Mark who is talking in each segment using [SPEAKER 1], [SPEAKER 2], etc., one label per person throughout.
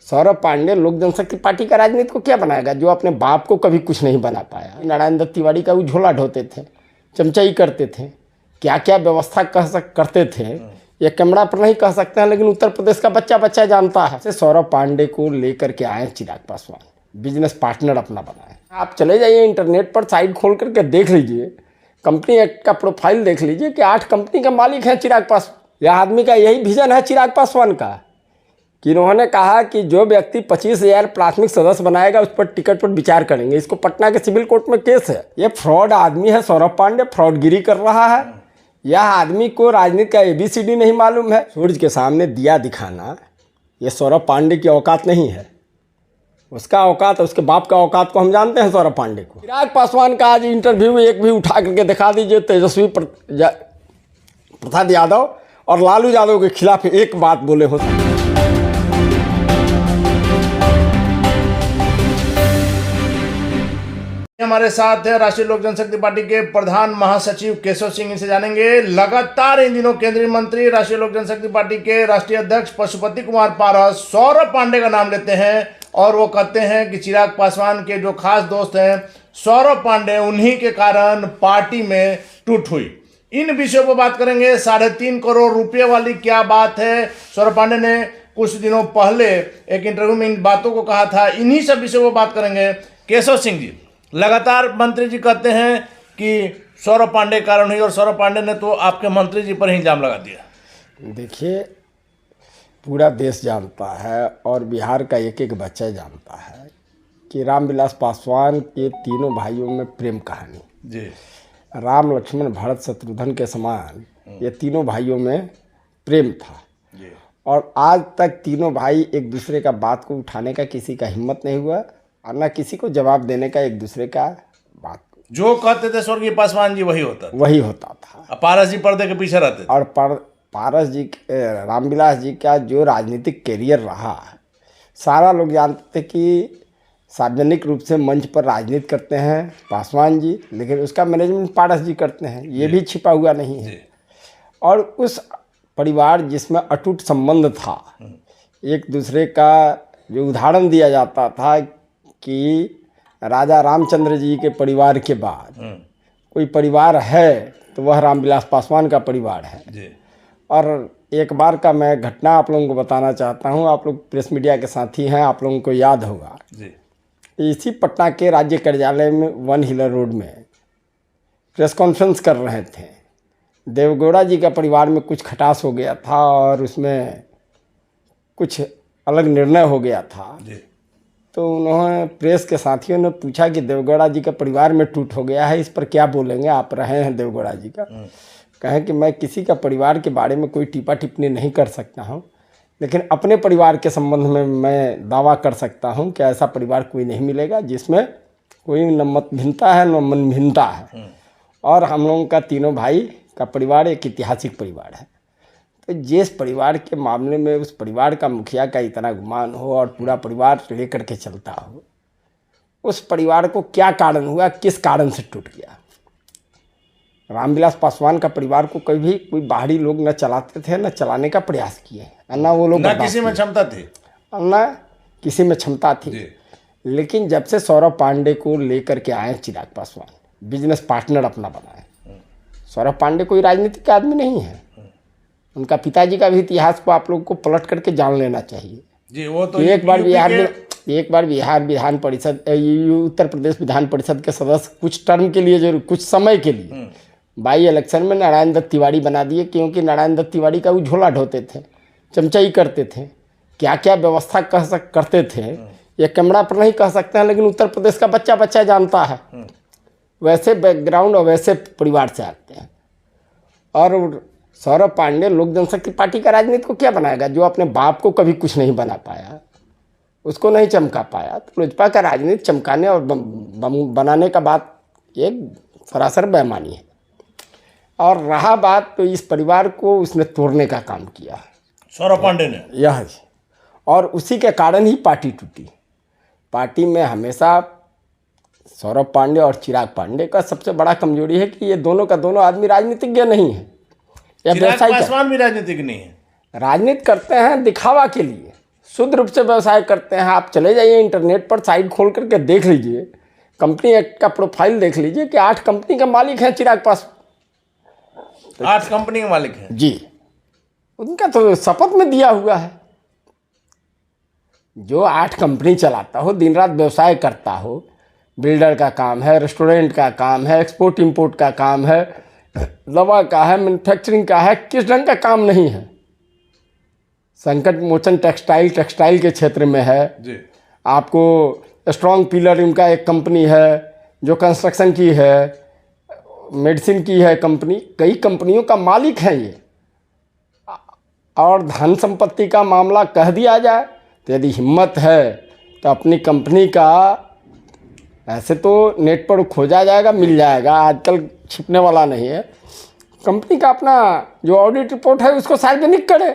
[SPEAKER 1] सौरभ पांडे लोक जनशक्ति पार्टी का राजनीति को क्या बनाएगा, जो अपने बाप को कभी कुछ नहीं बना पाया। नारायण दत्त तिवारी का वो झोला ढोते थे, चमचाई करते थे, क्या क्या व्यवस्था करते थे ये कैमरा पर नहीं कह सकते हैं, लेकिन उत्तर प्रदेश का बच्चा बच्चा जानता है। सौरभ पांडे को लेकर के आए चिराग पासवान, बिजनेस पार्टनर अपना बनाए। आप चले जाइए इंटरनेट पर साइट खोल करके देख लीजिए, कंपनी एक्ट का प्रोफाइल देख लीजिए कि 8 कंपनी के मालिक हैं चिराग पासवान। यह आदमी का यही विजन है चिराग पासवान का कि इन्होंने कहा कि जो व्यक्ति 25,000 प्राथमिक सदस्य बनाएगा उस पर टिकट पर विचार करेंगे। इसको पटना के सिविल कोर्ट में केस है। ये फ्रॉड आदमी है सौरभ पांडे, फ्रॉडगिरी कर रहा है। यह आदमी को राजनीति का ABCD नहीं मालूम है। सूरज के सामने दिया दिखाना ये सौरभ पांडे की औकात नहीं है। उसका औकात, उसके बाप का औकात को हम जानते हैं सौरभ पांडे को। चिराग पासवान का आज इंटरव्यू एक भी उठा करके दिखा दीजिए, तेजस्वी प्रसाद यादव और लालू यादव के खिलाफ एक बात बोले हो।
[SPEAKER 2] हमारे साथ है राष्ट्रीय लोक जनशक्ति पार्टी के प्रधान महासचिव केशव सिंह। इनसे जानेंगे लगातार इन दिनों केंद्रीय मंत्री राष्ट्रीय लोक जनशक्ति पार्टी के राष्ट्रीय अध्यक्ष पशुपति कुमार पारस सौरभ पांडे का नाम लेते हैं और वो कहते हैं कि चिराग पासवान के जो खास दोस्त हैं सौरभ पांडे, उन्हीं के कारण पार्टी में टूट हुई। इन विषयों पर बात करेंगे। 3.5 करोड़ रुपये वाली क्या बात है। सौरभ पांडे ने कुछ दिनों पहले एक इंटरव्यू में इन बातों को कहा था। इन्हीं सब विषयों पर बात करेंगे। केशव सिंह जी, लगातार मंत्री जी कहते हैं कि सौरभ पांडे के कारण हुई और सौरभ पांडे ने तो आपके मंत्री जी पर ही इल्जाम लगा दिया।
[SPEAKER 1] देखिए, पूरा देश जानता है और बिहार का एक एक बच्चा जानता है कि रामविलास पासवान के तीनों भाइयों में प्रेम कहानी
[SPEAKER 2] जी,
[SPEAKER 1] राम लक्ष्मण भरत शत्रुघ्न के समान ये तीनों भाइयों में प्रेम था
[SPEAKER 2] जी।
[SPEAKER 1] और आज तक तीनों भाई एक दूसरे का बात को उठाने का किसी का हिम्मत नहीं हुआ और न किसी को जवाब देने का एक दूसरे का बात।
[SPEAKER 2] जो कहते थे स्वर्गीय पासवान जी वही होता
[SPEAKER 1] था।
[SPEAKER 2] पारस जी पर्दे के पीछे रहते थे।
[SPEAKER 1] और पारस जी, रामविलास जी का जो राजनीतिक कैरियर रहा, सारा लोग जानते थे कि सार्वजनिक रूप से मंच पर राजनीति करते हैं पासवान जी, लेकिन उसका मैनेजमेंट पारस जी करते हैं, ये भी छिपा हुआ नहीं है। और उस परिवार जिसमें अटूट संबंध था, एक दूसरे का जो उदाहरण दिया जाता था कि राजा रामचंद्र जी के परिवार के बाद कोई परिवार है तो वह रामविलास पासवान का परिवार है
[SPEAKER 2] जी।
[SPEAKER 1] और एक बार का मैं घटना आप लोगों को बताना चाहता हूं। आप लोग प्रेस मीडिया के साथी हैं, आप लोगों को याद होगा
[SPEAKER 2] जी।
[SPEAKER 1] इसी पटना के राज्य कार्यालय में 1 हिलर रोड में प्रेस कॉन्फ्रेंस कर रहे थे। देवगौड़ा जी का परिवार में कुछ खटास हो गया था और उसमें कुछ अलग निर्णय हो गया था
[SPEAKER 2] जी।
[SPEAKER 1] तो उन्होंने प्रेस के साथियों ने पूछा कि देवगौड़ा जी का परिवार में टूट हो गया है, इस पर क्या बोलेंगे। आप रहे हैं देवगौड़ा जी का। कहें कि मैं किसी का परिवार के बारे में कोई टीपा टिप्पणी नहीं कर सकता हूं, लेकिन अपने परिवार के संबंध में मैं दावा कर सकता हूं कि ऐसा परिवार कोई नहीं मिलेगा जिसमें कोई न मत भिन्नता है न मन भिन्नता है। और हम लोगों का तीनों भाई का परिवार एक ऐतिहासिक परिवार है। तो जिस परिवार के मामले में उस परिवार का मुखिया का इतना गुमान हो और पूरा परिवार लेकर के चलता हो, उस परिवार को क्या कारण हुआ, किस कारण से टूट गया। रामविलास पासवान का परिवार को कभी कोई बाहरी लोग न चलाते थे न चलाने का प्रयास किए, न वो लोग
[SPEAKER 2] ना किसी में क्षमता थी,
[SPEAKER 1] न किसी में क्षमता थी। लेकिन जब से सौरभ पांडे को लेकर के आए चिराग पासवान, बिजनेस पार्टनर अपना बनाए। सौरभ पांडे कोई राजनीतिक आदमी नहीं है। उनका पिताजी का भी इतिहास को आप लोग को पलट करके जान लेना चाहिए
[SPEAKER 2] जी। वो तो
[SPEAKER 1] एक बार बिहार विधान परिषद, उत्तर प्रदेश विधान परिषद के सदस्य कुछ टर्म के लिए, जरूर कुछ समय के लिए बाई इलेक्शन में नारायण दत्त तिवारी बना दिए, क्योंकि नारायण दत्त तिवारी का वो झोला ढोते थे, चमचाई करते थे, क्या क्या व्यवस्था करते थे ये कैमरा पर नहीं कह सकते हैं, लेकिन उत्तर प्रदेश का बच्चा बच्चा जानता है। वैसे बैकग्राउंड और वैसे परिवार से आते हैं। और सौरभ पांडे लोक जनशक्ति पार्टी का राजनीति को क्या बनाएगा, जो अपने बाप को कभी कुछ नहीं बना पाया, उसको नहीं चमका पाया। तो लोजपा का राजनीति चमकाने और बनाने का बात एक सरासर बेईमानी है। और रहा बात तो इस परिवार को उसने तोड़ने का काम किया
[SPEAKER 2] सौरभ पांडे ने,
[SPEAKER 1] यह, और उसी के कारण ही पार्टी टूटी। पार्टी में हमेशा सौरभ पांडे और चिराग पांडे का सबसे बड़ा कमजोरी है कि ये दोनों का दोनों आदमी राजनीतिज्ञ नहीं है।
[SPEAKER 2] चिराग पासवान भी राजनीतिक नहीं है।
[SPEAKER 1] राजनीति करते हैं दिखावा के लिए, शुद्ध रूप से व्यवसाय करते हैं। आप चले जाइए इंटरनेट पर, साइट खोल करके देख लीजिए, कंपनी एक्ट का प्रोफाइल देख लीजिए कि 8 कंपनी के मालिक हैं चिराग पासवान।
[SPEAKER 2] 8 कंपनी के मालिक हैं
[SPEAKER 1] जी, उनका तो शपथ में दिया हुआ है। जो 8 कंपनी चलाता हो, दिन रात व्यवसाय करता हो, बिल्डर का काम है, रेस्टोरेंट का काम है, एक्सपोर्ट इंपोर्ट का काम है, दवा का है, मैन्युफैक्चरिंग का है, किस ढंग का काम नहीं है। संकट मोचन टेक्सटाइल के क्षेत्र में है
[SPEAKER 2] जी।
[SPEAKER 1] आपको स्ट्रॉन्ग पिलर उनका एक कंपनी है जो कंस्ट्रक्शन की है, मेडिसिन की है कंपनी, कई कंपनियों का मालिक है ये। और धन संपत्ति का मामला कह दिया जाए तो यदि हिम्मत है तो अपनी कंपनी का, ऐसे तो नेट पर खोजा जाएगा, मिल जाएगा, आजकल छिपने वाला नहीं है। कंपनी का अपना जो ऑडिट रिपोर्ट है उसको सार्वजनिक करे।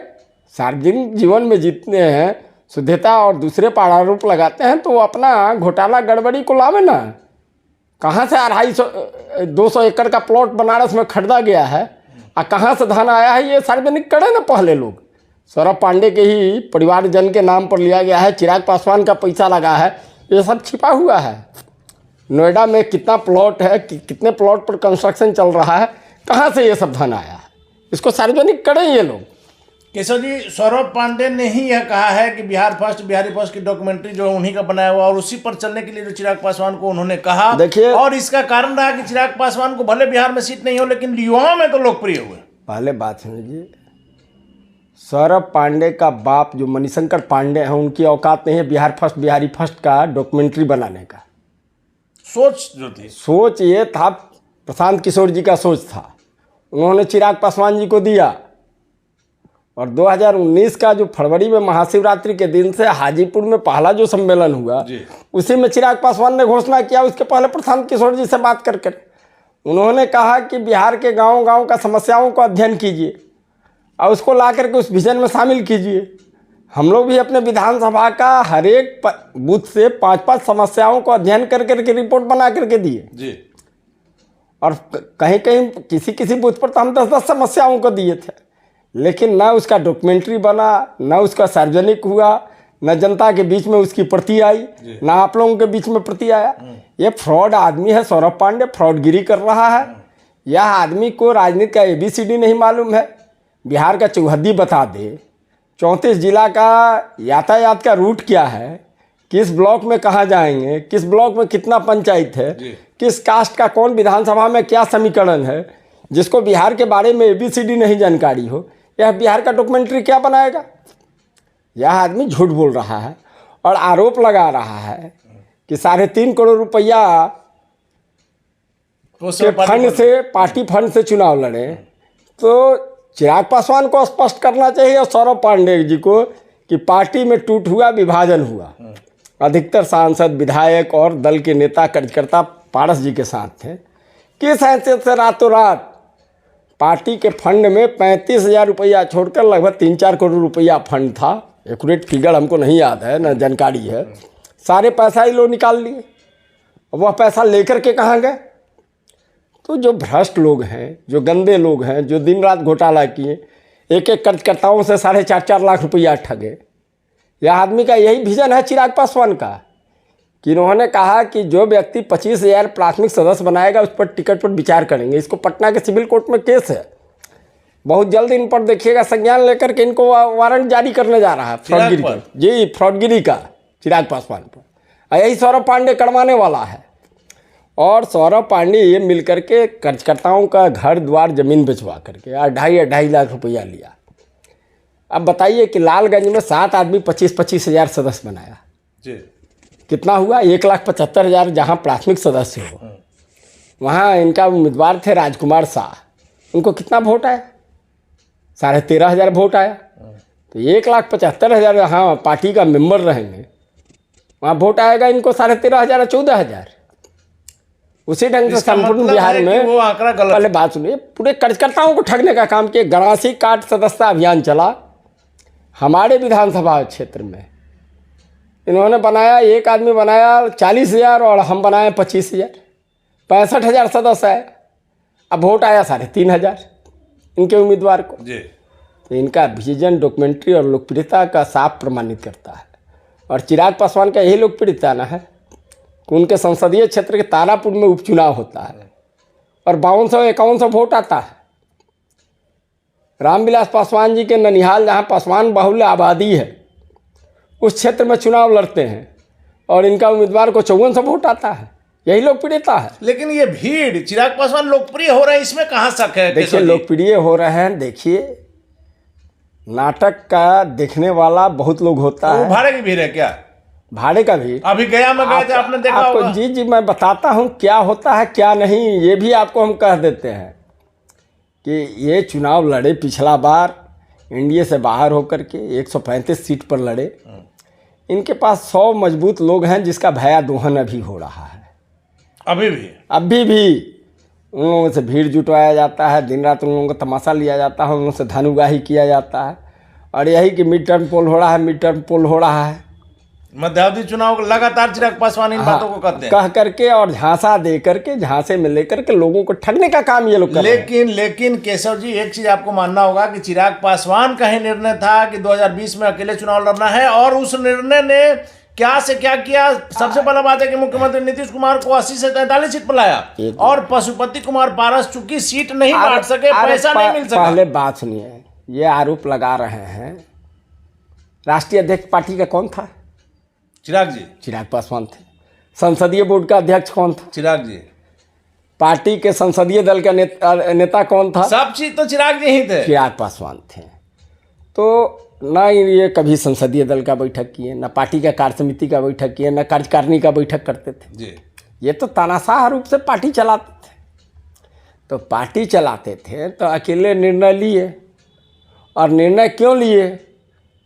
[SPEAKER 1] सार्वजनिक जीवन में जितने हैं शुद्धता और दूसरे पर आरोप लगाते हैं तो वो अपना घोटाला गड़बड़ी को लावे ना। कहाँ से 250 एकड़ का प्लॉट बनारस में खरीदा गया है और कहाँ से धन आया है ये सार्वजनिक करे ना पहले लोग। सौरभ पांडे के ही परिवारजन के नाम पर लिया गया है, चिराग पासवान का पैसा लगा है, ये सब छिपा हुआ है। नोएडा में कितना प्लॉट है, कितने प्लॉट पर कंस्ट्रक्शन चल रहा है, कहाँ से ये सब धन आया है, इसको सार्वजनिक करें ये लोग।
[SPEAKER 2] केशव जी, सौरभ पांडे ने ही यह कहा है कि बिहारी फर्स्ट की डॉक्यूमेंट्री जो उन्हीं का बनाया हुआ और उसी पर चलने के लिए जो चिराग पासवान को उन्होंने कहा,
[SPEAKER 1] देखिए,
[SPEAKER 2] और इसका कारण रहा कि चिराग पासवान को भले बिहार में सीट नहीं हो लेकिन युवाओं में तो लोकप्रिय हुए।
[SPEAKER 1] पहले बात समझिए, सौरभ पांडे का बाप जो मणिशंकर पांडे हैं उनकी औकात नहीं है बिहारी फर्स्ट का डॉक्यूमेंट्री बनाने का।
[SPEAKER 2] सोच जो थी,
[SPEAKER 1] सोच ये था, प्रशांत किशोर जी का सोच था, उन्होंने चिराग पासवान जी को दिया। और 2019 का जो फरवरी में महाशिवरात्रि के दिन से हाजीपुर में पहला जो सम्मेलन हुआ उसी में चिराग पासवान ने घोषणा किया। उसके पहले प्रशांत किशोर जी से बात करके उन्होंने कहा कि बिहार के गांव-गांव का समस्याओं को अध्ययन कीजिए और उसको ला करके उस विजन में शामिल कीजिए। हम लोग भी अपने विधानसभा का हर एक बूथ से 5-5 समस्याओं को अध्ययन करके रिपोर्ट बना करके दिए जी। और कहीं कहीं किसी बूथ पर तो हम 10-10 समस्याओं को दिए थे, लेकिन ना उसका डॉक्यूमेंट्री बना, ना उसका सार्वजनिक हुआ, न जनता के बीच में उसकी प्रति आई, ना आप लोगों के बीच में प्रति आया। ये फ्रॉड आदमी है सौरभ पांडे, फ्रॉडगिरी कर रहा है। यह आदमी को राजनीति का ABCD नहीं मालूम है। बिहार का चौहद्दी बता दे, 34 जिला का यातायात का रूट क्या है, किस ब्लॉक में कहाँ जाएंगे, किस ब्लॉक में कितना पंचायत है, किस कास्ट का कौन विधानसभा में क्या समीकरण है, जिसको बिहार के बारे में ABCD नहीं जानकारी हो, यह बिहार का डॉक्यूमेंट्री क्या बनाएगा। यह आदमी झूठ बोल रहा है और आरोप लगा रहा है कि 3.5 करोड़ रुपया के फंड से, पार्टी फंड से चुनाव लड़े। तो चिराग पासवान को स्पष्ट करना चाहिए और सौरभ पांडे जी को कि पार्टी में टूट हुआ, विभाजन हुआ। अधिकतर सांसद, विधायक और दल के नेता कार्यकर्ता पारस जी के साथ थे। किस हैसियत से रातों रात पार्टी के फंड में 35,000 रुपया छोड़कर लगभग 3-4 करोड़ रुपया फंड था, एक्यूरेट फिगर हमको नहीं याद है, न जानकारी है, सारे पैसा ही लोग निकाल लिए। वह पैसा लेकर के कहाँ गए। तो जो भ्रष्ट लोग हैं, जो गंदे लोग हैं, जो दिन रात घोटाला किए, एक कर्जकर्ताओं से 4.5 लाख रुपया ठगे। यह आदमी का यही विजन है चिराग पासवान का कि इन्होंने कहा कि जो व्यक्ति 25,000 प्राथमिक सदस्य बनाएगा उस पर टिकट पर विचार करेंगे। इसको पटना के सिविल कोर्ट में केस है, बहुत जल्द इन पर देखिएगा संज्ञान लेकर के इनको वारंट जारी करने जा रहा है फ्रॉडगिरी का। जी, फ्रॉडगिरी का चिराग पासवान पर। यही सौरभ पांडे करवाने वाला है। और सौरभ पांडे ये मिल करके कर्जकर्ताओं का घर द्वार जमीन बेचवा करके 2.5 लाख रुपया लिया। अब बताइए कि लालगंज में 7 आदमी 25-25 हज़ार सदस्य बनाया जी। कितना हुआ? 1,75,000 जहाँ प्राथमिक सदस्य हो, वहाँ इनका उम्मीदवार थे राजकुमार शाह, उनको कितना वोट आया? 13,500 वोट आया। तो 1,75,000 जहाँ पार्टी का मेंबर रहेंगे वहाँ वोट आएगा इनको 13,500 14,000। उसी ढंग से संपूर्ण
[SPEAKER 2] मतलब
[SPEAKER 1] बिहार में
[SPEAKER 2] वो आंकड़ा गलत।
[SPEAKER 1] पहले बात सुनिए, पूरे कार्यकर्ताओं को ठगने का काम किया। 82 कार्ड सदस्यता अभियान चला हमारे विधानसभा क्षेत्र में। इन्होंने बनाया, एक आदमी बनाया 40,000 और हम बनाए 25,000, 65,000 सदस्य आए। अब वोट आया 3,500 इनके उम्मीदवार को जी। तो इनका विजन, डॉक्यूमेंट्री और लोकप्रियता का साफ प्रमाणित करता है। और चिराग पासवान का यही लोकप्रियता ना है कि उनके संसदीय क्षेत्र के तारापुर में उपचुनाव होता है और 5251 वोट आता है। रामविलास पासवान जी के ननिहाल, जहाँ पासवान बाहुल्य आबादी है, उस क्षेत्र में चुनाव लड़ते हैं और इनका उम्मीदवार को 5400 वोट आता है। यही लोकप्रियता है।
[SPEAKER 2] लेकिन ये भीड़, चिराग पासवान लोकप्रिय हो रहे हैं, इसमें कहाँ शक है?
[SPEAKER 1] देखिए, लोकप्रिय हो रहे हैं। देखिए, नाटक का देखने वाला बहुत लोग होता है।
[SPEAKER 2] भाड़े की भीड़ है क्या?
[SPEAKER 1] भाड़े का भी।
[SPEAKER 2] अभी गया में गए थे, आपने देखा
[SPEAKER 1] आपको
[SPEAKER 2] होगा।
[SPEAKER 1] जी मैं बताता हूँ क्या होता है क्या नहीं, ये भी आपको हम कह देते हैं कि ये चुनाव लड़े पिछला बार एनडीए से बाहर होकर के 135 सीट पर लड़े। इनके पास 100 मजबूत लोग हैं जिसका भया दोहन अभी हो रहा है।
[SPEAKER 2] अभी भी
[SPEAKER 1] उन लोगों से भीड़ जुटवाया जाता है, दिन रात उन लोगों का तमाशा लिया जाता है, उन लोगों से धन उगाही किया जाता है। और यही कि मिड टर्म पोल हो रहा है,
[SPEAKER 2] मध्यावधि चुनाव लगातार चिराग पासवान इन बातों को कहते हैं,
[SPEAKER 1] कह करके और झांसा दे करके, झांसे में लेकर के लोगों को ठगने का काम ये लोग कर रहे हैं।
[SPEAKER 2] लेकिन केशव जी, एक चीज आपको मानना होगा कि चिराग पासवान का ही निर्णय था कि 2020 में अकेले चुनाव लड़ना है, और उस निर्णय ने क्या से क्या किया। सबसे पहला बात है कि मुख्यमंत्री नीतीश कुमार को 80 से 43 सीट पर लाया, और पशुपति कुमार पारस चूंकि सीट नहीं बांट सके, पैसा नहीं मिल सका।
[SPEAKER 1] पहले बात सुनिए, ये आरोप लगा रहे हैं, राष्ट्रीय अध्यक्ष पार्टी का कौन था?
[SPEAKER 2] चिराग
[SPEAKER 1] पासवान थे। संसदीय बोर्ड का अध्यक्ष कौन था?
[SPEAKER 2] चिराग जी।
[SPEAKER 1] पार्टी के संसदीय दल का नेता कौन था?
[SPEAKER 2] सब चीज तो चिराग जी ही थे।
[SPEAKER 1] चिराग पासवान थे। तो न ये कभी संसदीय दल का बैठक किए, न पार्टी का कार्य समिति का बैठक किए, न कार्यकारिणी का बैठक करते थे
[SPEAKER 2] जी।
[SPEAKER 1] ये तो तानाशाह रूप से पार्टी चलाते थे। तो पार्टी चलाते थे तो अकेले निर्णय लिए, और निर्णय क्यों लिए?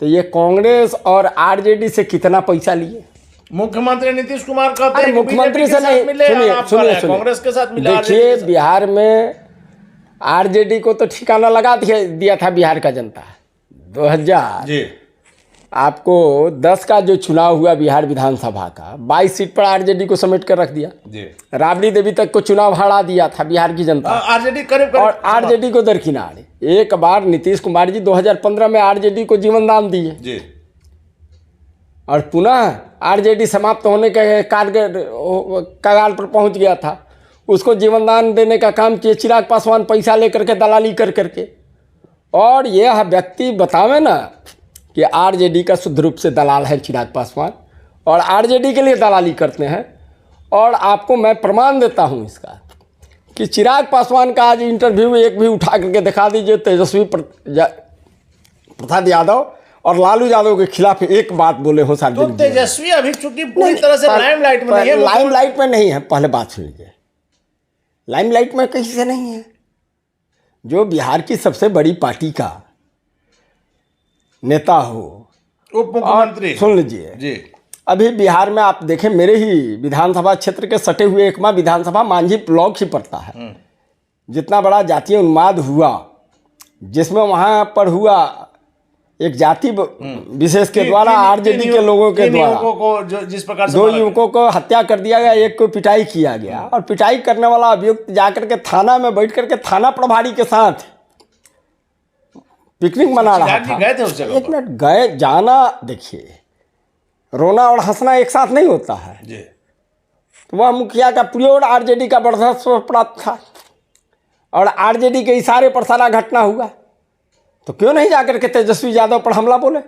[SPEAKER 1] तो ये कांग्रेस और आरजेडी से कितना पैसा लिए?
[SPEAKER 2] मुख्यमंत्री नीतीश कुमार कहते हैं
[SPEAKER 1] मुख्यमंत्री से नहीं, सुनिए
[SPEAKER 2] कांग्रेस के साथ मिले।
[SPEAKER 1] देखिए, बिहार में आरजेडी को तो ठिकाना लगा दिया था बिहार का जनता। 2000
[SPEAKER 2] जी।
[SPEAKER 1] आपको 10 का जो चुनाव हुआ बिहार विधानसभा का, 22 सीट पर आरजेडी को समेट कर रख दिया
[SPEAKER 2] जी।
[SPEAKER 1] राबड़ी देवी तक को चुनाव हरा दिया था बिहार की जनता।
[SPEAKER 2] आरजेडी करीब
[SPEAKER 1] और आरजेडी को दरकिनार एक बार नीतीश कुमार जी 2015 में आरजेडी को जीवन दान दिए
[SPEAKER 2] जी।
[SPEAKER 1] और पुनः आरजेडी समाप्त होने के कगार पर पहुंच गया था, उसको जीवन दान देने का काम किए चिराग पासवान, पैसा लेकर के, दलाली कर करके। और यह व्यक्ति बतावे ना कि आरजेडी का शुद्ध रूप से दलाल है चिराग पासवान, और आरजेडी के लिए दलाली करते हैं। और आपको मैं प्रमाण देता हूं इसका कि चिराग पासवान का आज इंटरव्यू एक भी उठा करके दिखा दीजिए, तेजस्वी प्रसाद यादव और लालू यादव के खिलाफ एक बात बोले हो सार्वजनिक।
[SPEAKER 2] तो तेजस्वी अभी चूंकि पूरी तरह से लाइमलाइट में नहीं है।
[SPEAKER 1] लाइमलाइट में नहीं है, पहले बात सुन लीजिए। लाइमलाइट में कहीं से नहीं है। जो बिहार की सबसे बड़ी पार्टी का नेता हो,
[SPEAKER 2] उप मुख्यमंत्री,
[SPEAKER 1] सुन लीजिए
[SPEAKER 2] जी।
[SPEAKER 1] अभी बिहार में आप देखें, मेरे ही विधानसभा क्षेत्र के सटे हुए एकमा विधानसभा मांझी ब्लॉक ही पड़ता है। जितना बड़ा जातीय उन्माद हुआ, जिसमें वहाँ पर हुआ एक जाति विशेष के द्वारा आरजेडी के लोगों के द्वारा
[SPEAKER 2] जिस प्रकार से
[SPEAKER 1] 2 युवकों को हत्या कर दिया गया, एक को पिटाई किया गया, और पिटाई करने वाला अभियुक्त जाकर के थाना में बैठ करके थाना प्रभारी के साथ पिकनिक मना रहा था।
[SPEAKER 2] गए थे उस जगह?
[SPEAKER 1] एक मिनट, गए जाना, देखिए रोना और हंसना एक साथ नहीं होता है
[SPEAKER 2] जी।
[SPEAKER 1] तो वह मुखिया का प्योर आरजेडी का वर्चस्व प्राप्त था, और आरजेडी के इशारे पर सारा घटना हुआ। तो क्यों नहीं जाकर के तेजस्वी यादव पर हमला बोले?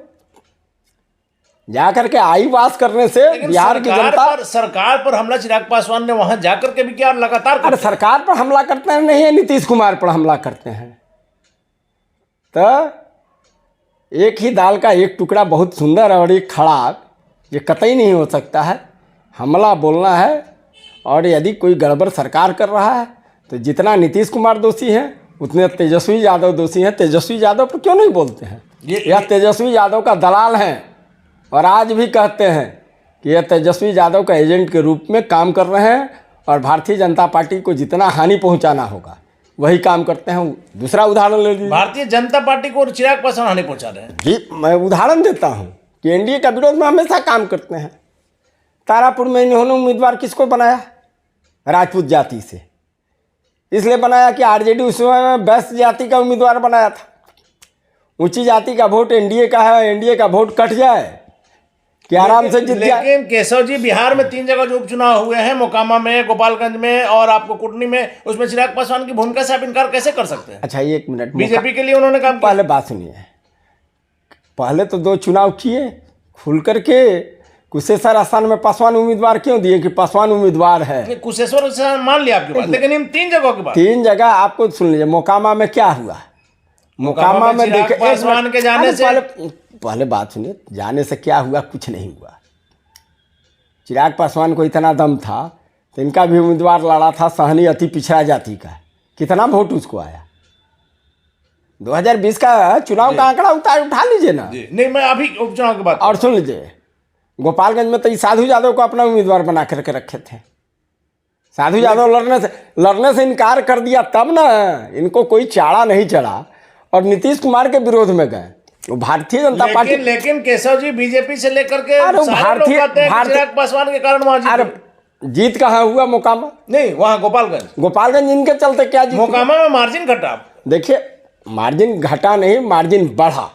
[SPEAKER 1] जाकर के आई वास करने से बिहार की जनता
[SPEAKER 2] सरकार पर हमला चिराग पासवान ने वहां जाकर के भी किया, लगातार।
[SPEAKER 1] अरे सरकार पर हमला करते हैं, नहीं है नीतीश कुमार पर हमला करते हैं। तो एक ही दाल का एक टुकड़ा बहुत सुंदर और एक खराब, ये कतई नहीं हो सकता है। हमला बोलना है, और यदि कोई गड़बड़ सरकार कर रहा है तो जितना नीतीश कुमार दोषी है उतने तेजस्वी यादव दोषी हैं। तेजस्वी यादव पर क्यों नहीं बोलते हैं? यह तेजस्वी यादव का दलाल हैं, और आज भी कहते हैं कि यह तेजस्वी यादव का एजेंट के रूप में काम कर रहे हैं, और भारतीय जनता पार्टी को जितना हानि पहुंचाना होगा वही काम करते हैं। दूसरा उदाहरण ले लीजिए,
[SPEAKER 2] भारतीय जनता पार्टी को चिराग पासवान हानि पहुंचा रहे हैं।
[SPEAKER 1] जी, मैं उदाहरण देता हूं कि एनडीए का विरोध में हमेशा काम करते हैं। तारापुर में इन्होंने उम्मीदवार किसको बनाया? राजपूत जाति से। इसलिए बनाया कि आरजेडी उस समय में 20 जाति का उम्मीदवार बनाया था। ऊंची जाति का वोट एनडीए का है, एनडीए का वोट कट जाए कि आराम से जीत जाए।
[SPEAKER 2] लेकिन केशव जी, बिहार में 3 जगह जो उपचुनाव हुए हैं, मोकामा में, गोपालगंज में और आपको कुटनी में, उसमें चिराग पासवान की भूमिका से आप इनकार कैसे कर सकते हैं?
[SPEAKER 1] अच्छा 1 मिनट,
[SPEAKER 2] बीजेपी के लिए उन्होंने काम किया।
[SPEAKER 1] पहले बात सुनिए, पहले तो 2 चुनाव किए खुल करके। कुशेश्वर स्थान में पासवान उम्मीदवार क्यों दिए कि पासवान उम्मीदवार है?
[SPEAKER 2] कुशेश्वर से मान लिया आपकी बात, लेकिन इन 3 जगहों की बात,
[SPEAKER 1] 3 जगह आपको सुन लीजिए। मोकामा में क्या हुआ? मोकामा में
[SPEAKER 2] चिराग
[SPEAKER 1] देखिए,
[SPEAKER 2] पासवान के जाने से,
[SPEAKER 1] पहले बात सुनिए, जाने से क्या हुआ? कुछ नहीं हुआ। चिराग पासवान को इतना दम था तो इनका भी उम्मीदवार लड़ा था, सहनी अति पिछड़ा जाति का, कितना वोट उसको आया? 2020 का चुनाव का आंकड़ा उठा लीजिए ना।
[SPEAKER 2] नहीं, मैं अभी उपचुनाव की बात।
[SPEAKER 1] और सुन लीजिए, गोपालगंज में तो ये साधु यादव को अपना उम्मीदवार बना करके रखे थे। साधु यादव लड़ने से इनकार कर दिया, तब ना इनको कोई चाड़ा नहीं चढ़ा और नीतीश कुमार के विरोध में गए। वो भारतीय जनता पार्टी,
[SPEAKER 2] लेकिन केशव जी, बीजेपी से लेकर के
[SPEAKER 1] अरे
[SPEAKER 2] सारे लोग कहते हैं कि चिराग पासवान के कारण वहां
[SPEAKER 1] अरे जीत कहाँ हुआ? मोकामा
[SPEAKER 2] नहीं, वहां गोपालगंज
[SPEAKER 1] इनके चलते क्या जीत?
[SPEAKER 2] मोकामा में मार्जिन घटा।
[SPEAKER 1] देखिए, मार्जिन घटा नहीं, मार्जिन बढ़ा।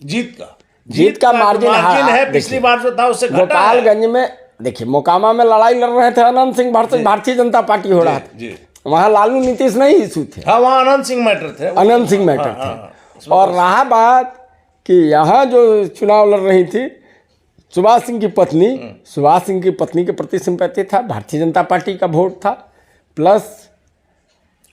[SPEAKER 1] जीत का मार्जिन
[SPEAKER 2] है, पिछली बार जो था उससे घटा है।
[SPEAKER 1] गोपालगंज में देखिए, मोकामा में लड़ाई लड़ रहे थे अनंत सिंह, भारतीय जनता पार्टी हो रहा था। वहाँ लालू नीतीश नहीं इशू थे,
[SPEAKER 2] हाँ, वहाँ अनंत सिंह मैटर थे।
[SPEAKER 1] और रहा बात कि यहाँ जो चुनाव लड़ रही थी सुभाष सिंह की पत्नी के प्रति सिंपैथी था, भारतीय जनता पार्टी का वोट था, प्लस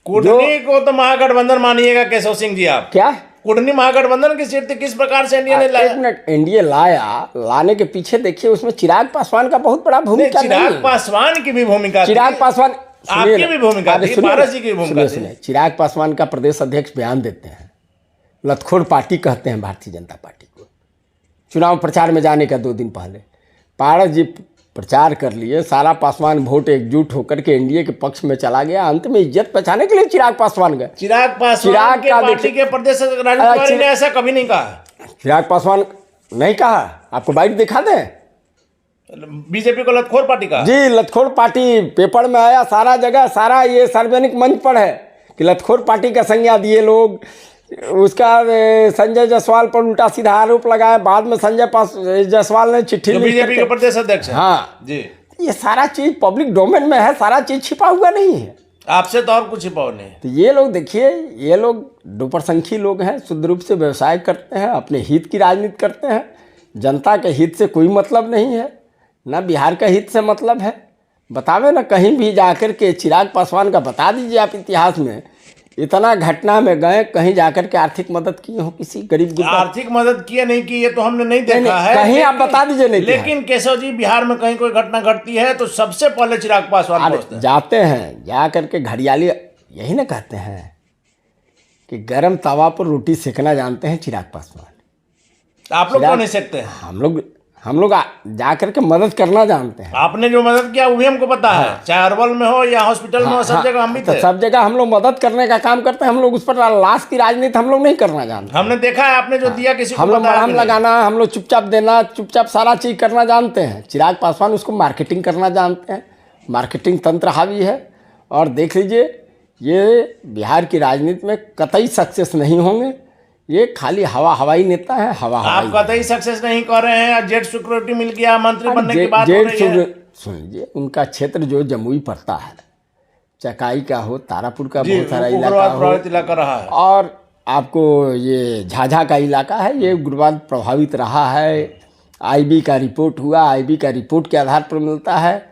[SPEAKER 2] कुटनी को तो महागठबंधन मानिएगा केशव सिंह जी आप।
[SPEAKER 1] क्या
[SPEAKER 2] कुटनी महागठबंधन की सीट थी, किस प्रकार से एनडीए ने लाया?
[SPEAKER 1] 1 मिनट, एनडीए लाने के पीछे देखिए उसमें चिराग पासवान का बहुत बड़ा भूमिका।
[SPEAKER 2] चिराग पासवान की भी भूमिका,
[SPEAKER 1] चिराग पासवान
[SPEAKER 2] आपकी भी भूमिका थी, पारस जी की भूमिका थी।
[SPEAKER 1] चिराग पासवान का प्रदेश अध्यक्ष बयान देते हैं, लतखोर पार्टी कहते हैं भारतीय जनता पार्टी को। चुनाव प्रचार में जाने का 2 दिन पहले पारस जी प्रचार कर लिए, सारा पासवान वोट एकजुट होकर के एनडीए के पक्ष में चला गया। अंत में इज्जत बचाने के लिए चिराग पासवान गए।
[SPEAKER 2] चिराग के पार्टी के प्रदेश ने ऐसा कभी नहीं कहा।
[SPEAKER 1] चिराग पासवान नहीं कहा, आपको बाइट दिखा दें?
[SPEAKER 2] बीजेपी को लतखोर पार्टी का
[SPEAKER 1] जी, लतखोर पार्टी पेपर में आया, सारा जगह, सारा ये सार्वजनिक मंच पर है कि लतखोर पार्टी का संज्ञा दिए लोग। उसका संजय जायसवाल पर उल्टा सीधा आरोप लगाया, बाद में संजय जायसवाल ने चिट्ठी लिख
[SPEAKER 2] बीजेपी के प्रदेश अध्यक्ष।
[SPEAKER 1] हाँ जी, ये सारा चीज पब्लिक डोमेन में है, सारा चीज छिपा हुआ नहीं है।
[SPEAKER 2] आपसे तो और कुछ छिपा नहीं।
[SPEAKER 1] तो ये लोग देखिए, ये लोग दोपरसंखी लोग हैं, शुद्ध रूप से व्यवसाय करते हैं, अपने हित की राजनीति करते हैं। जनता के हित से कोई मतलब नहीं है, ना बिहार का हित से मतलब है। बतावे ना, कहीं भी जाकर के चिराग पासवान का बता दीजिए आप, इतिहास में इतना घटना में गए, कहीं जाकर के आर्थिक मदद की हो किसी गरीब गुरबा?
[SPEAKER 2] आर्थिक मदद किए नहीं की, ये तो हमने नहीं देखा है।
[SPEAKER 1] कहीं आप बता दीजिए नहीं।
[SPEAKER 2] लेकिन केशव जी, बिहार में कहीं कोई घटना घटती है तो सबसे पहले चिराग पासवान पहुंचते हैं।
[SPEAKER 1] जाते हैं, जा करके घड़ियाली यही ना कहते हैं कि गरम तवा पर रोटी सेकना जानते हैं चिराग पासवान।
[SPEAKER 2] आप लोग क्यों नहीं सेकते हैं?
[SPEAKER 1] हम लोग जा करके मदद करना जानते हैं।
[SPEAKER 2] आपने जो मदद किया वो भी हमको पता है, चाहे अरवल में हो या हॉस्पिटल में हो, सब जगह हम भी थे।
[SPEAKER 1] सब जगह हम लोग मदद करने का काम करते हैं। हम लोग उस पर लाश की राजनीति हम लोग नहीं करना जानते।
[SPEAKER 2] हमने देखा है, आपने जो दिया किसी को
[SPEAKER 1] हम लोग मरहम लगाना, हम लोग चुपचाप देना, चुपचाप सारा चीज करना जानते हैं। चिराग पासवान उसको मार्केटिंग करना जानते हैं, मार्केटिंग तंत्र हावी है। और देख लीजिए, ये बिहार की राजनीति में कतई सक्सेस नहीं होंगे, ये खाली हवाई नेता है।
[SPEAKER 2] आप कतई सक्सेस नहीं कर रहे हैं। जेट सिक्योरिटी मिल गया, मंत्री बनने की बात हो रही है।
[SPEAKER 1] सुन लीजिए, उनका क्षेत्र जो जमुई पड़ता है, चकाई का हो, तारापुर का बहुत सारा
[SPEAKER 2] इलाका रहा है,
[SPEAKER 1] और आपको ये झाझा का इलाका है, ये उग्रवाद प्रभावित रहा है। आईबी का रिपोर्ट हुआ, आईबी का रिपोर्ट के आधार पर मिलता है,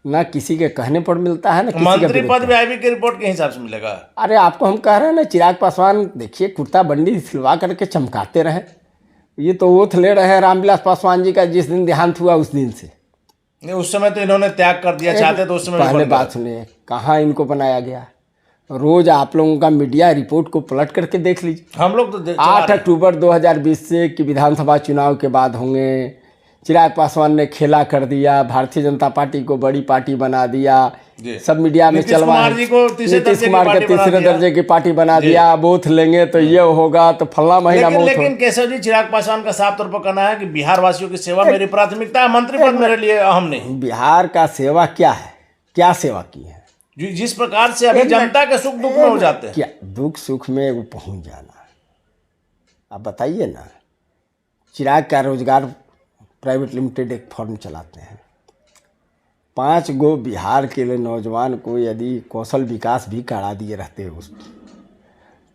[SPEAKER 1] ना किसी के कहने पर मिलता है, ना किसी
[SPEAKER 2] मंत्री पद भी आईबी की रिपोर्ट के हिसाब से मिलेगा।
[SPEAKER 1] अरे आपको हम कह रहे हैं ना, चिराग पासवान देखिए कुर्ता बंडी सिलवा करके चमकाते रहे। ये तो ओथ ले रहे हैं रामविलास पासवान जी का, जिस दिन देहांत हुआ उस दिन से।
[SPEAKER 2] नहीं, उस समय तो इन्होंने त्याग कर दिया, चाहते तो उस समय।
[SPEAKER 1] पहले बात सुनिए, कहाँ इनको बनाया गया? रोज आप लोगों का मीडिया रिपोर्ट को पलट करके देख लीजिए।
[SPEAKER 2] हम लोग तो
[SPEAKER 1] 8 अक्टूबर 2020 से कि विधानसभा चुनाव के बाद होंगे, चिराग पासवान ने खेला कर दिया, भारतीय जनता पार्टी को बड़ी पार्टी बना दिया, सब मीडिया में चलवा, नीतीश कुमार के तीसरे दर्जे की पार्टी बना दिया, बूथ लेंगे तो ये होगा, तो फल्ला महीना बूथ।
[SPEAKER 2] लेकिन केशव जी, चिराग पासवान का साफ तौर पर कहना है कि बिहार वासियों की सेवा मेरी प्राथमिकता है, मंत्री पद मेरे लिए अहम नहीं।
[SPEAKER 1] बिहार का सेवा क्या है? क्या सेवा की है?
[SPEAKER 2] जिस प्रकार से अभी जनता के सुख दुख में हो जाते हैं।
[SPEAKER 1] क्या दुख सुख में वो पहुंच जाना, आप बताइए ना, चिराग का रोजगार प्राइवेट लिमिटेड एक फर्म चलाते हैं। 5 गो बिहार के लिए नौजवान को यदि कौशल विकास भी करा दिए रहते हैं, उस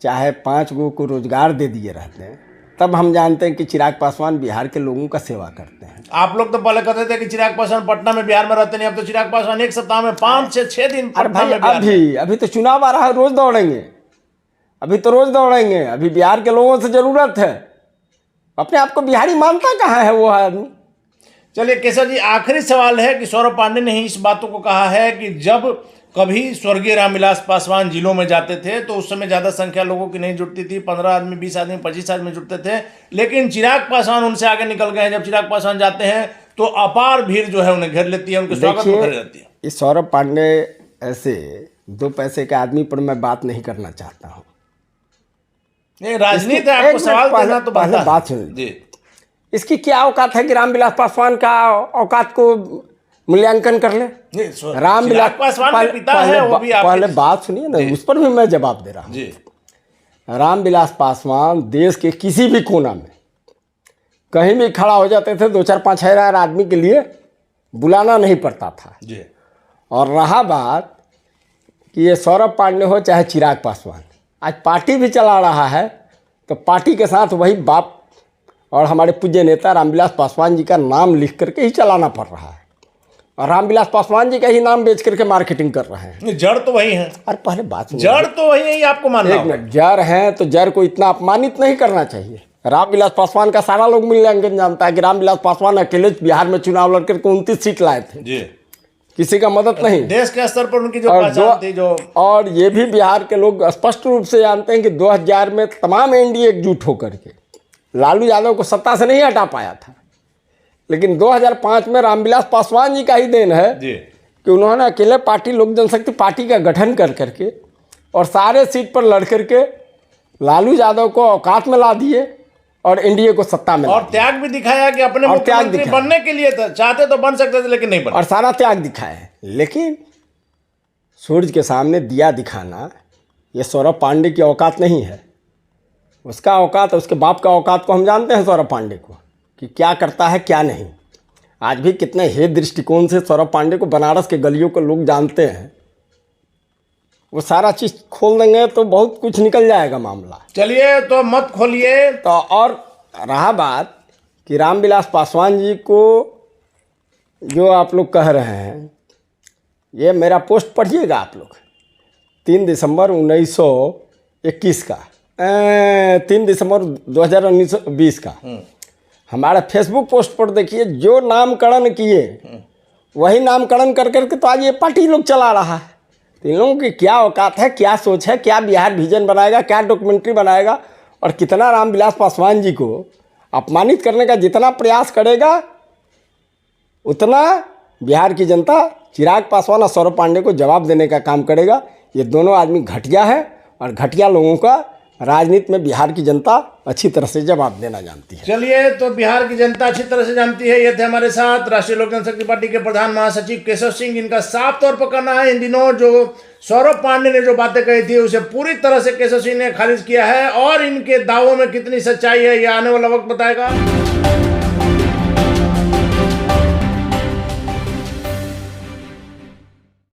[SPEAKER 1] चाहे 5 गो को रोजगार दे दिए रहते हैं, तब हम जानते हैं कि चिराग पासवान बिहार के लोगों का सेवा करते हैं।
[SPEAKER 2] आप लोग तो पहले कहते थे कि चिराग पासवान पटना में बिहार में रहते नहीं, अब तो चिराग पासवान एक सप्ताह में 5 से 6 दिन
[SPEAKER 1] अरे
[SPEAKER 2] पटना
[SPEAKER 1] भाई
[SPEAKER 2] में बिहार में।
[SPEAKER 1] अभी तो चुनाव आ रहा है, रोज दौड़ेंगे, अभी तो रोज दौड़ेंगे। अभी बिहार के लोगों से जरूरत है। अपने आप को बिहारी मानता कहाँ है वो आदमी?
[SPEAKER 2] चलिए केशव जी, आखिरी सवाल है कि सौरभ पांडे ने ही इस बातों को कहा है कि जब कभी स्वर्गीय रामविलास पासवान जिलों में जाते थे तो उस समय ज़्यादा संख्या लोगों की नहीं जुटती थी, 15 आदमी, 20 आदमी, 25 आदमी जुटते थे, लेकिन चिराग पासवान उनसे आगे निकल गए हैं। जब चिराग पासवान जाते हैं तो अपार भीड़ जो है उन्हें घेर लेती है, उनके स्वागत में खड़ी रहती है।
[SPEAKER 1] इस सौरभ पांडे ऐसे 2 पैसे के आदमी पर मैं बात नहीं करना चाहता हूँ।
[SPEAKER 2] नहीं, राजनीति है, आपको सवाल देना तो बनता है।
[SPEAKER 1] बात सुन
[SPEAKER 2] जी,
[SPEAKER 1] इसकी क्या औकात है कि रामविलास पासवान का औकात को मूल्यांकन कर ले? रामविलास
[SPEAKER 2] पासवान के पिता है, वो भी आपके
[SPEAKER 1] पहले बात सुनिए ना, उस पर भी मैं जवाब दे रहा हूँ।
[SPEAKER 2] जी,
[SPEAKER 1] रामविलास पासवान देश के किसी भी कोना में कहीं भी खड़ा हो जाते थे, 2-4-5 हजार आदमी के लिए बुलाना नहीं पड़ता था।
[SPEAKER 2] जी।
[SPEAKER 1] और रहा बात कि ये सौरभ पांडे हो चाहे चिराग पासवान, आज पार्टी भी चला रहा है तो पार्टी के साथ वही बाप और हमारे पूज्य नेता रामविलास पासवान जी का नाम लिख करके ही चलाना पड़ रहा है, और रामविलास पासवान जी का ही नाम बेच करके मार्केटिंग कर रहे हैं।
[SPEAKER 2] जड़ तो वही है।
[SPEAKER 1] अरे पहले बात सुनिए,
[SPEAKER 2] जड़ तो वही है, ये आपको मानना
[SPEAKER 1] एक
[SPEAKER 2] होगा।
[SPEAKER 1] मिनट, जड़ हैं तो जड़ को इतना अपमानित नहीं करना चाहिए। रामविलास पासवान का सारा लोग मूल्यांकन जानता है कि रामविलास पासवान अकेले बिहार में चुनाव लड़ करके 29 सीट लाए थे,
[SPEAKER 2] जी,
[SPEAKER 1] किसी का मदद नहीं।
[SPEAKER 2] देश के स्तर पर उनकी जो
[SPEAKER 1] और
[SPEAKER 2] पहचान थी, जो
[SPEAKER 1] और ये भी बिहार के लोग स्पष्ट रूप से जानते हैं कि 2000 में तमाम एनडीए एकजुट होकर के लालू यादव को सत्ता से नहीं हटा पाया था, लेकिन 2005 में रामविलास पासवान जी का ही देन है
[SPEAKER 2] जी,
[SPEAKER 1] कि उन्होंने अकेले पार्टी लोक जनशक्ति पार्टी का गठन कर करके और सारे सीट पर लड़ करके लालू यादव को औकात में ला दिए और एनडीए को सत्ता में ला
[SPEAKER 2] और त्याग भी दिखाया कि अपने
[SPEAKER 1] और त्याग
[SPEAKER 2] मुख्यमंत्री
[SPEAKER 1] दिखाया।
[SPEAKER 2] बनने के लिए चाहते तो बन सकते थे, लेकिन नहीं बने।
[SPEAKER 1] और सारा त्याग दिखाया है। लेकिन सूरज के सामने दिया दिखाना ये सौरभ पांडे की औकात नहीं है। उसका औकात, उसके बाप का औकात को हम जानते हैं सौरभ पांडे को, कि क्या करता है क्या नहीं। आज भी कितने हे दृष्टिकोण से सौरभ पांडे को बनारस के गलियों के लोग जानते हैं। वो सारा चीज़ खोल देंगे तो बहुत कुछ निकल जाएगा मामला।
[SPEAKER 2] चलिए, तो मत खोलिए।
[SPEAKER 1] तो और रहा बात कि रामविलास पासवान जी को जो आप लोग कह रहे हैं, ये मेरा पोस्ट पढ़िएगा आप लोग, 3 दिसंबर 1921 का, 3 दिसंबर 2020 का हमारा फेसबुक पोस्ट पर देखिए। जो नामकरण किए वही नामकरण कर करके तो आज ये पार्टी लोग चला रहा है। तो इन लोगों की क्या औकात है, क्या सोच है, क्या बिहार विजन बनाएगा, क्या डॉक्यूमेंट्री बनाएगा, और कितना रामविलास पासवान जी को अपमानित करने का जितना प्रयास करेगा उतना बिहार की जनता चिराग पासवान और सौरभ पांडे को जवाब देने का काम करेगा। ये दोनों आदमी घटिया है और घटिया लोगों का राजनीति में बिहार की जनता अच्छी तरह से जवाब देना जानती है।
[SPEAKER 2] चलिए, तो बिहार की जनता अच्छी तरह से जानती है। ये थे हमारे साथ राष्ट्रीय लोक जनशक्ति पार्टी के प्रधान महासचिव केशव सिंह। इनका साफ तौर पर कहना है इन दिनों जो सौरभ पांडे ने जो बातें कही थी उसे पूरी तरह से केशव सिंह ने खारिज किया है, और इनके दावों में कितनी सच्चाई है ये आने वाला वक्त बताएगा।